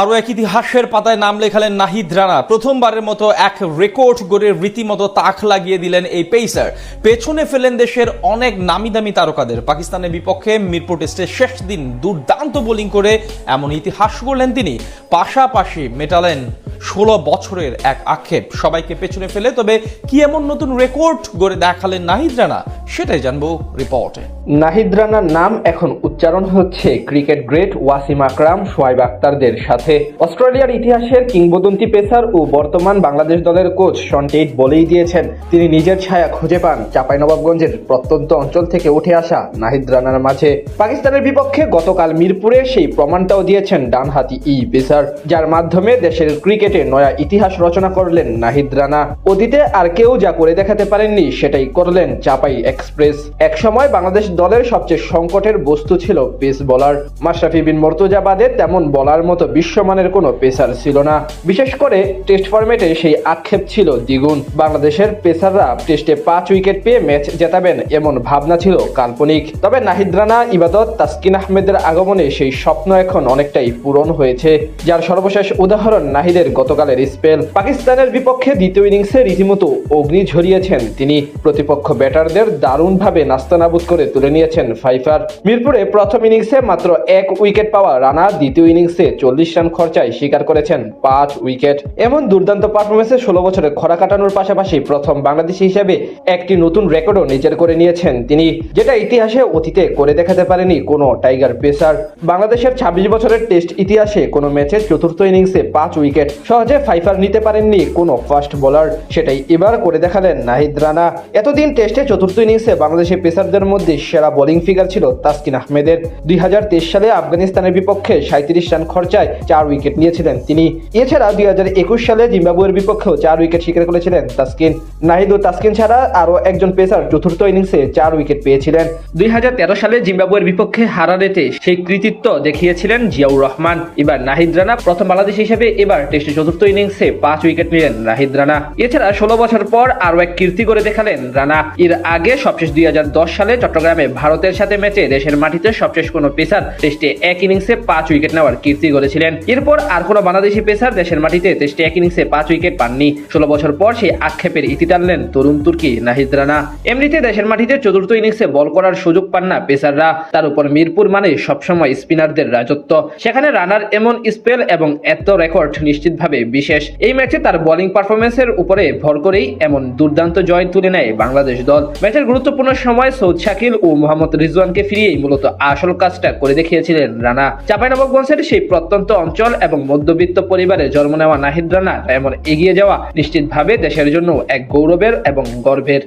আরও এক ইতিহাসের পাতায় নাম লেখালেন নাহিদ রানা। প্রথমবারের মতো এক রেকর্ড গড়ে রীতিমতো তাক লাগিয়ে দিলেন এই পেসার। পেছনে ফেলেন দেশের অনেক নামি দামি তারকাদের। পাকিস্তানের বিপক্ষে মিরপুর টেস্টের শেষ দিন দুর্দান্ত বোলিং করে এমন ইতিহাস গড়লেন তিনি। পাশাপাশি মেটালেন 16 বছরের এক আক্ষেপ সবাইকে পেছনে ফেলে। তবে কি এমন নতুন রেকর্ড গড়ে দেখালেন নাহিদ রানা, সেটাই জানবো রিপোর্টে। নাহিদ রানার নাম এখন উচ্চারণ হচ্ছে ক্রিকেট গ্রেট ওয়াসিম আকরাম, শোয়েব আখতারদের সাথে। অস্ট্রেলিয়ার ইতিহাসের কিংবদন্তি পেসার ও বর্তমান বাংলাদেশ দলের কোচ শন টেইট বলেই দিয়েছেন, তিনি নিজের ছায়া খুঁজে পান চাঁপাইনবাবগঞ্জের প্রত্যন্ত অঞ্চল থেকে উঠে আসা নাহিদ রানার মাঝে। পাকিস্তানের বিপক্ষে গতকাল মিরপুরে সেই প্রমাণটাও দিয়েছেন ডানহাতি এই পেসার, যার মাধ্যমে দেশের ক্রিকেটে নয়া ইতিহাস রচনা করলেন নাহিদ রানা। অতীতে আর কেউ যা করে দেখাতে পারেননি সেটাই করলেন চাপাই এক্সপ্রেস। একসময় বাংলাদেশ দলের সবচেয়ে সংকটের বস্তু ছিল পেস বোলার। মাশরাফি বিন মুর্তজা বাদে তেমন বলার মতো বিশ্বমানের কোনো পেসার ছিল না। বিশেষ করে টেস্ট ফরম্যাটে সেই আক্ষেপ ছিল দ্বিগুণ। বাংলাদেশের পেসাররা টেস্টে 5 উইকেট পেয়ে ম্যাচ জেতাবেন এমন ভাবনা ছিল কাল্পনিক। তবে নাহিদ রানা, ইবাদত, তাসকিন আহমেদের আগমনে সেই স্বপ্ন এখন অনেকটাই পূরণ হয়েছে, যার সর্বশেষ উদাহরণ নাহিদের গতকালের স্পেল। পাকিস্তানের বিপক্ষে দ্বিতীয় ইনিংসে রীতিমতো অগ্নি ঝরিয়েছেন তিনি। প্রতিপক্ষ ব্যাটারদের দারুণভাবে নাস্তানাবুদ করে তুলে নিয়েছেন ফাইফার। মিরপুরে প্রথম ইনিংসে মাত্র 1 উইকেট পাওয়া রানা দ্বিতীয় ইনিংসে 40 রান খরচায় শিকার করেছেন 5 উইকেট। এমন দুর্দান্ত পারফরমেন্সে 16 বছরে খরা কাটানোর পাশাপাশি প্রথম বাংলাদেশি হিসেবে একটি নতুন রেকর্ডও নিজের করে নিয়েছেন তিনি, যেটা ইতিহাসে অতীতে করে দেখাতে পারেনি কোনো টাইগার পেসার। বাংলাদেশের 26 বছরের টেস্ট ইতিহাসে কোনো ম্যাচে চতুর্থ ইনিংসে 5 উইকেট সহজে ফাইফার নিতে পারেননি কোনো ফাস্ট বোলার, সেটাই এবার করে দেখালেন নাহিদ রানা। এতদিন টেস্টে চতুর্থ ইনিংসে বাংলাদেশের পেসারদের মধ্যে সেরা বোলিং ফিগার ছিল তাসকিন আহমেদের। 2023 সালে আফগানিস্তানের বিপক্ষে 37 রান খরচায় 4 উইকেট নিয়েছিলেন তিনি। এছাড়া 2021 সালে জিম্বাবুয়ের বিপক্ষেও 4 উইকেট শিকার করেছিলেন তাসকিন। নাহিদ ও তাসকিন ছাড়া আরও একজন পেসার চতুর্থ ইনিংসে 4 উইকেট পেয়েছিলেন। 2013 সালে জিম্বাবুয়ের বিপক্ষে হারারেতে সেই কৃতিত্ব দেখিয়েছিলেন জিয়াউর রহমান। এবার নাহিদ রানা প্রথম বাংলাদেশি হিসেবে এবার টেস্টে চতুর্থ ইনিংসে 5 উইকেট নিলেন নাহিদ রানা। এছাড়া 16 বছর পর আরও এক কীর্তি করে দেখালেন রানা। এর আগে সবশেষ 2010 সালে চট্টগ্রামে ভারতের সাথে ম্যাচে দেশের মাটিতে সবশেষ কোনো পেসার টেস্টে এক ইনিংসে 5 উইকেট নেওয়ার কীর্তি করেছিলেন। এরপর আর কোনো বাংলাদেশি পেসার দেশের মাটিতে টেস্টে এক ইনিংসে 5 উইকেট পাননি। 16 বছর পর সেই আক্ষেপের ইতি টানলেন তরুণ তুর্কি নাহিদ রানা। এমনিতে দেশের মাটিতে চতুর্থ ইনিংসে বল করার সুযোগ পান না পেসাররা, তার উপর মিরপুর মানে সবসময় স্পিনারদের রাজত্ব। সেখানে রানার এমন স্পেল এবং এত রেকর্ড নিশ্চিতভাবে বিশেষ। এই ম্যাচে তার বোলিং পারফরমেন্সের উপরে ভর করেই এমন দুর্দান্ত জয় তুলে নেয় বাংলাদেশ দল। ম্যাচের গুরুত্বপূর্ণ সময় সৌদ শাকিল ও মোহাম্মদ রিজওয়ানকে ফিরিয়েই মূলত আসল কাজটা করে দেখিয়েছিলেন রানা। চাঁপাইনবাবগঞ্জের সেই প্রত্যন্ত অঞ্চল এবং মধ্যবিত্ত পরিবারে জন্ম নেওয়া নাহিদ রানা এমন এগিয়ে যাওয়া নিশ্চিতভাবে দেশের জন্য এক গৌরবের এবং গর্বের।